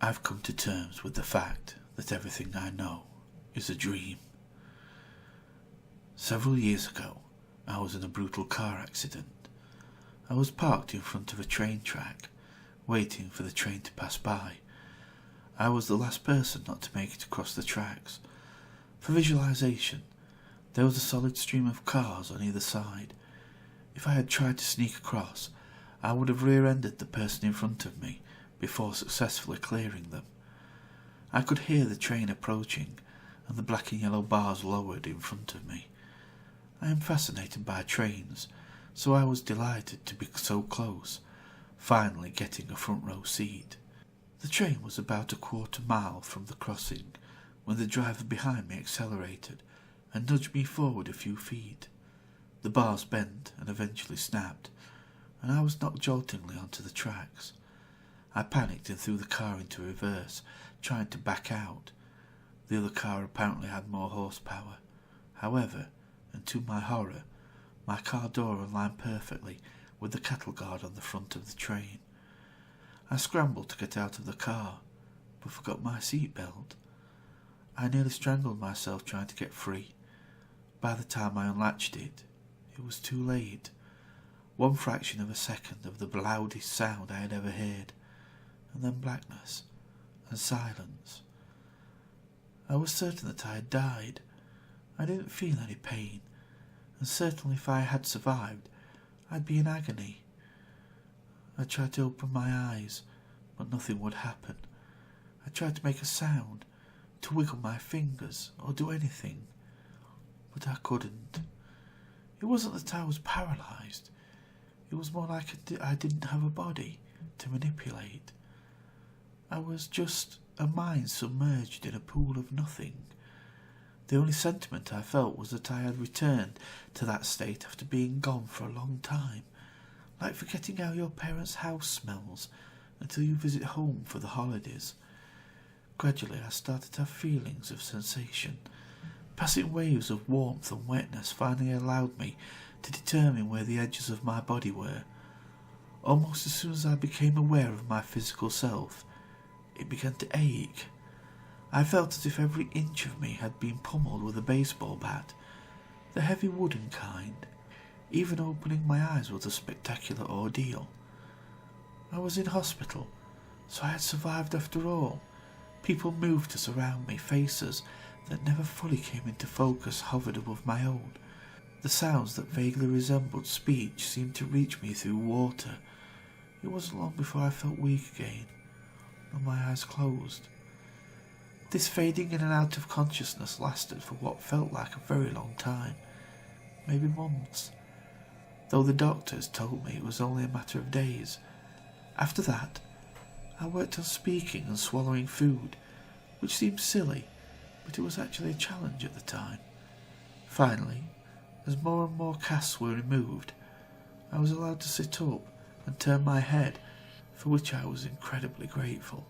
I've come to terms with the fact that everything I know is a dream. Several years ago, I was in a brutal car accident. I was parked in front of a train track, waiting for the train to pass by. I was the last person not to make it across the tracks. For visualization, there was a solid stream of cars on either side. If I had tried to sneak across, I would have rear-ended the person in front of me before successfully clearing them. I could hear the train approaching and the black and yellow bars lowered in front of me. I am fascinated by trains, so I was delighted to be so close, finally getting a front row seat. The train was about a quarter-mile from the crossing when the driver behind me accelerated and nudged me forward a few feet. The bars bent and eventually snapped, and I was knocked joltingly onto the tracks. I panicked and threw the car into reverse, trying to back out. The other car apparently had more horsepower. However, and to my horror, my car door aligned perfectly with the cattle guard on the front of the train. I scrambled to get out of the car, but forgot my seatbelt. I nearly strangled myself trying to get free. By the time I unlatched it, it was too late. One fraction of a second of the loudest sound I had ever heard, and then blackness and silence. I was certain that I had died. I didn't feel any pain, and certainly if I had survived, I'd be in agony. I tried to open my eyes, but nothing would happen. I tried to make a sound, to wiggle my fingers or do anything, but I couldn't. It wasn't that I was paralysed. It was more like I didn't have a body to manipulate. I was just a mind submerged in a pool of nothing. The only sentiment I felt was that I had returned to that state after being gone for a long time, like forgetting how your parents' house smells until you visit home for the holidays. Gradually I started to have feelings of sensation. Passing waves of warmth and wetness finally allowed me to determine where the edges of my body were. Almost as soon as I became aware of my physical self, it began to ache. I felt as if every inch of me had been pummeled with a baseball bat, the heavy wooden kind. Even opening my eyes was a spectacular ordeal. I was in hospital, so I had survived after all. People moved to surround me, faces that never fully came into focus hovered above my own. The sounds that vaguely resembled speech seemed to reach me through water. It wasn't long before I felt weak again, and my eyes closed. This fading in and out of consciousness lasted for what felt like a very long time, maybe months, though the doctors told me it was only a matter of days. After that, I worked on speaking and swallowing food, which seemed silly, but it was actually a challenge at the time. Finally, as more and more casts were removed, I was allowed to sit up and turn my head, for which I was incredibly grateful.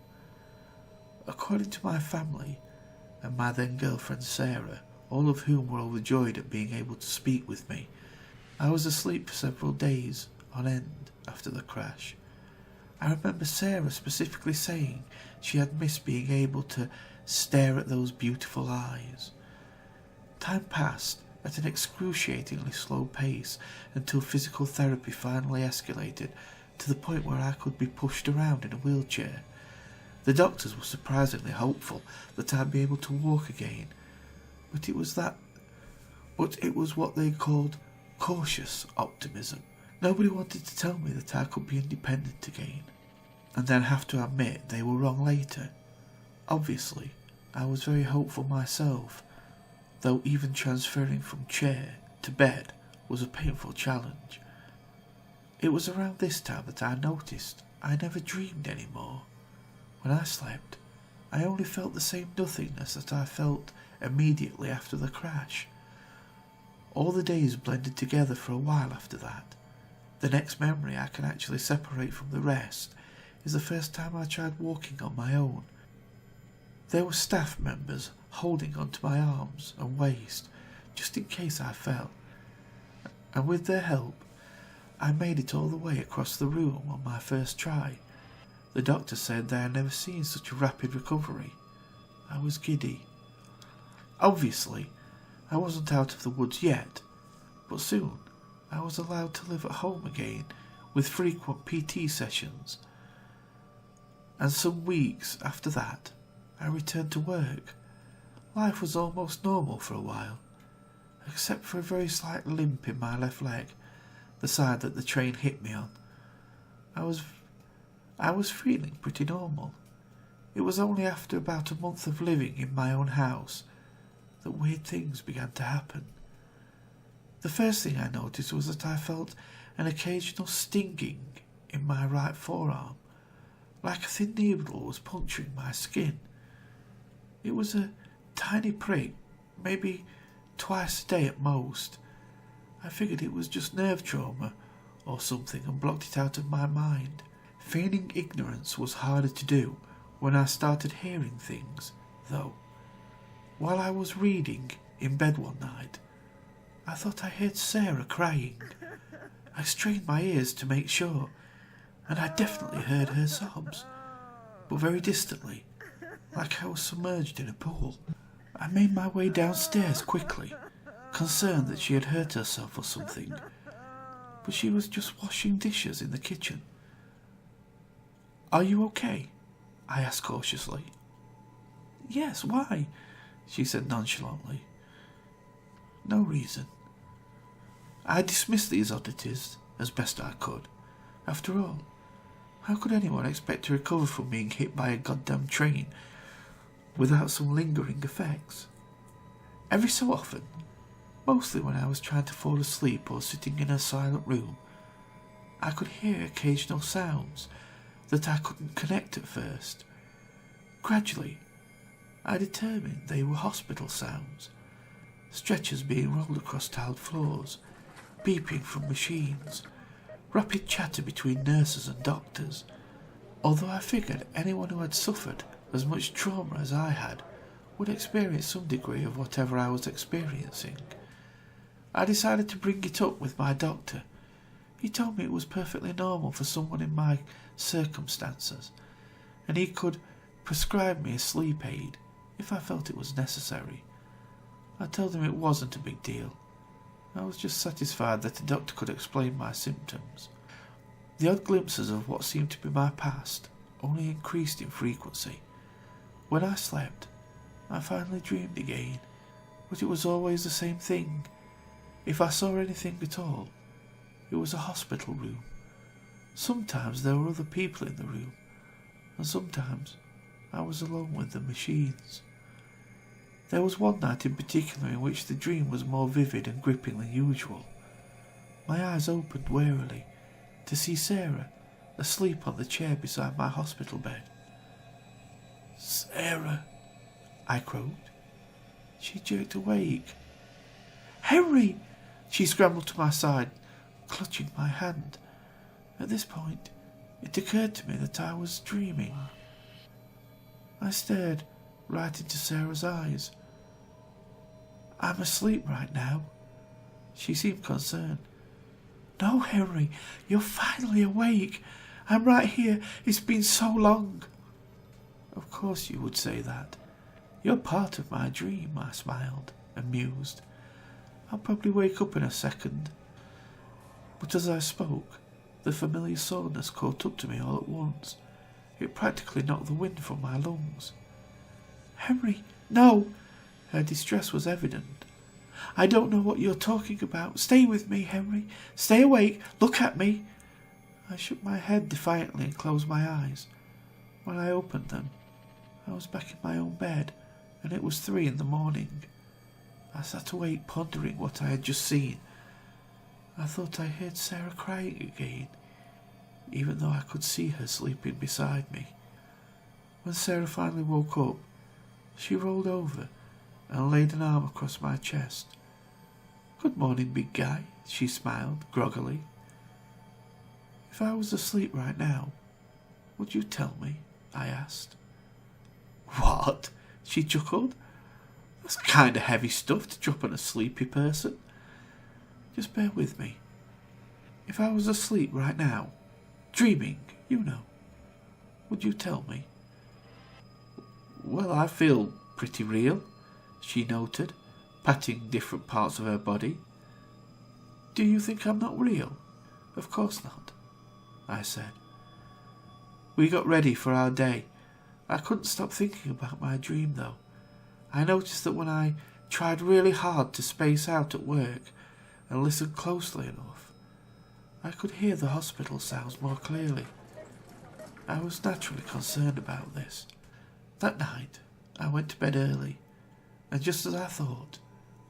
According to my family and my then girlfriend Sarah, all of whom were overjoyed at being able to speak with me, I was asleep for several days on end after the crash. I remember Sarah specifically saying she had missed being able to stare at those beautiful eyes. Time passed at an excruciatingly slow pace until physical therapy finally escalated to the point where I could be pushed around in a wheelchair. The doctors were surprisingly hopeful that I'd be able to walk again, but it was what they called cautious optimism. Nobody wanted to tell me that I could be independent again, and then have to admit they were wrong later. Obviously, I was very hopeful myself, though even transferring from chair to bed was a painful challenge. It was around this time that I noticed I never dreamed anymore. When I slept, I only felt the same nothingness that I felt immediately after the crash. All the days blended together for a while after that. The next memory I can actually separate from the rest is the first time I tried walking on my own. There were staff members holding onto my arms and waist, just in case I fell, and with their help, I made it all the way across the room on my first try. The doctor said they had never seen such a rapid recovery. I was giddy. Obviously, I wasn't out of the woods yet, but soon I was allowed to live at home again with frequent PT sessions. And some weeks after that, I returned to work. Life was almost normal for a while, except for a very slight limp in my left leg, the side that the train hit me on. I was feeling pretty normal. It was only after about a month of living in my own house that weird things began to happen. The first thing I noticed was that I felt an occasional stinging in my right forearm, like a thin needle was puncturing my skin. It was a tiny prick, maybe twice a day at most. I figured it was just nerve trauma or something and blocked it out of my mind. Feigning ignorance was harder to do when I started hearing things, though. While I was reading in bed one night, I thought I heard Sarah crying. I strained my ears to make sure, and I definitely heard her sobs, but very distantly, like I was submerged in a pool. I made my way downstairs quickly, concerned that she had hurt herself or something, but she was just washing dishes in the kitchen. "Are you okay?" I asked cautiously. "Yes, why?" she said nonchalantly. "No reason." I dismissed these oddities as best I could. After all, how could anyone expect to recover from being hit by a goddamn train without some lingering effects? Every so often, mostly when I was trying to fall asleep or sitting in a silent room, I could hear occasional sounds that I couldn't connect at first. Gradually, I determined they were hospital sounds, stretchers being rolled across tiled floors, beeping from machines, rapid chatter between nurses and doctors. Although I figured anyone who had suffered as much trauma as I had would experience some degree of whatever I was experiencing, I decided to bring it up with my doctor. He told me it was perfectly normal for someone in my circumstances, and he could prescribe me a sleep aid if I felt it was necessary. I told him it wasn't a big deal. I was just satisfied that a doctor could explain my symptoms. The odd glimpses of what seemed to be my past only increased in frequency. When I slept, I finally dreamed again, but it was always the same thing. If I saw anything at all, it was a hospital room. Sometimes there were other people in the room, and sometimes I was alone with the machines. There was one night in particular in which the dream was more vivid and gripping than usual. My eyes opened warily to see Sarah asleep on the chair beside my hospital bed. "Sarah," I croaked. She jerked awake. "Henry!" She scrambled to my side, clutching my hand. At this point, it occurred to me that I was dreaming. I stared right into Sarah's eyes. "I'm asleep right now." She seemed concerned. "No, Henry, you're finally awake. I'm right here. It's been so long." "Of course you would say that. You're part of my dream," I smiled, amused. "I'll probably wake up in a second." But as I spoke, the familiar soreness caught up to me all at once. It practically knocked the wind from my lungs. "Henry, no!" Her distress was evident. "I don't know what you're talking about. Stay with me, Henry. Stay awake. Look at me." I shook my head defiantly and closed my eyes. When I opened them, I was back in my own bed, and it was 3 a.m. I sat awake pondering what I had just seen. I thought I heard Sarah crying again, even though I could see her sleeping beside me. When Sarah finally woke up, she rolled over and laid an arm across my chest. "Good morning, big guy," she smiled groggily. "If I was asleep right now, would you tell me?" I asked. "What?" she chuckled. "That's kind of heavy stuff to drop on a sleepy person. Just bear with me. If I was asleep right now, dreaming, you know, Would you tell me?" "Well, I feel pretty real," she noted, patting different parts of her body. "Do you think I'm not real?" "Of course not," I said. We got ready for our day. I couldn't stop thinking about my dream, though. I noticed that when I tried really hard to space out at work and listen closely enough, I could hear the hospital sounds more clearly. I was naturally concerned about this. That night, I went to bed early, and just as I thought,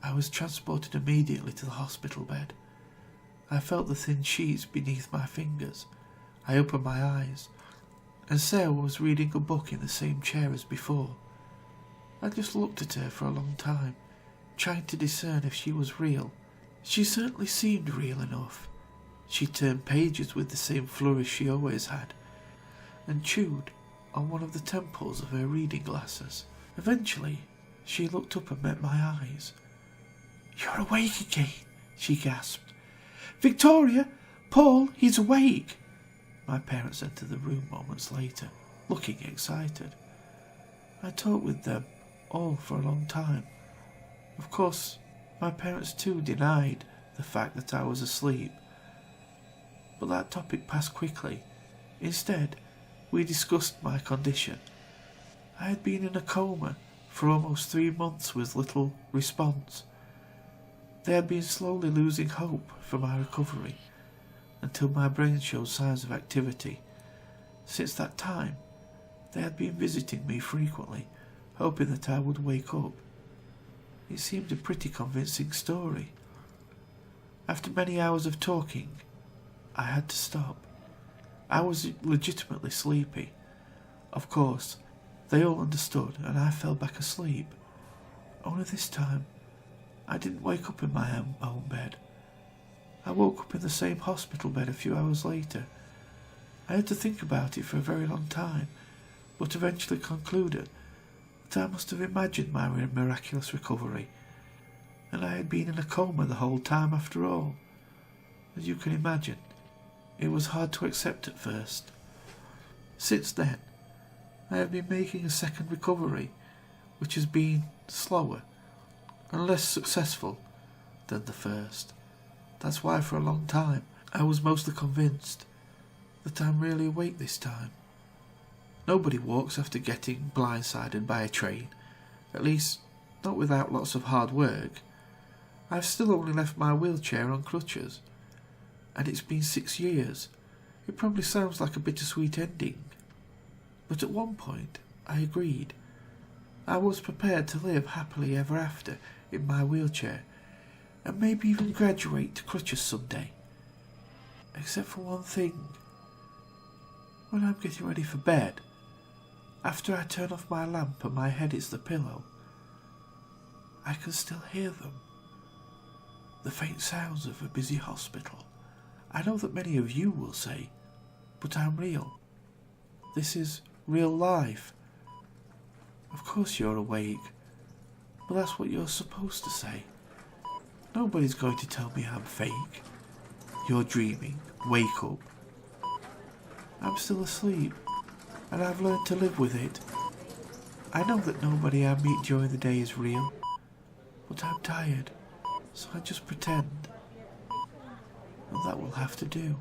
I was transported immediately to the hospital bed. I felt the thin sheets beneath my fingers. I opened my eyes, and Sarah was reading a book in the same chair as before. I just looked at her for a long time, trying to discern if she was real. She certainly seemed real enough. She turned pages with the same flourish she always had, and chewed on one of the temples of her reading glasses. Eventually, she looked up and met my eyes. "You're awake again," she gasped. "Victoria! Paul, he's awake!" My parents entered the room moments later, looking excited. I talked with them all for a long time. Of course, my parents too denied the fact that I was asleep. But that topic passed quickly. Instead, we discussed my condition. I had been in a coma for almost 3 months with little response. They had been slowly losing hope for my recovery until my brain showed signs of activity. Since that time, they had been visiting me frequently, hoping that I would wake up. It seemed a pretty convincing story. After many hours of talking, I had to stop. I was legitimately sleepy. Of course, they all understood, and I fell back asleep. Only this time, I didn't wake up in my own bed. I woke up in the same hospital bed a few hours later. I had to think about it for a very long time, but eventually concluded that I must have imagined my miraculous recovery, and I had been in a coma the whole time after all. As you can imagine, it was hard to accept at first. Since then, I have been making a second recovery, which has been slower and less successful than the first. That's why for a long time I was mostly convinced that I'm really awake this time. Nobody walks after getting blindsided by a train, at least not without lots of hard work. I've still only left my wheelchair on crutches, and it's been 6 years. It probably sounds like a bittersweet ending, but at one point I agreed. I was prepared to live happily ever after in my wheelchair, and maybe even graduate to crutches someday. Except for one thing. When I'm getting ready for bed, after I turn off my lamp and my head hits the pillow, I can still hear them. The faint sounds of a busy hospital. I know that many of you will say, but I'm real. This is real life. Of course you're awake, but that's what you're supposed to say. Nobody's going to tell me I'm fake. You're dreaming. Wake up. I'm still asleep, and I've learned to live with it. I know that nobody I meet during the day is real, but I'm tired, so I just pretend. And that will have to do.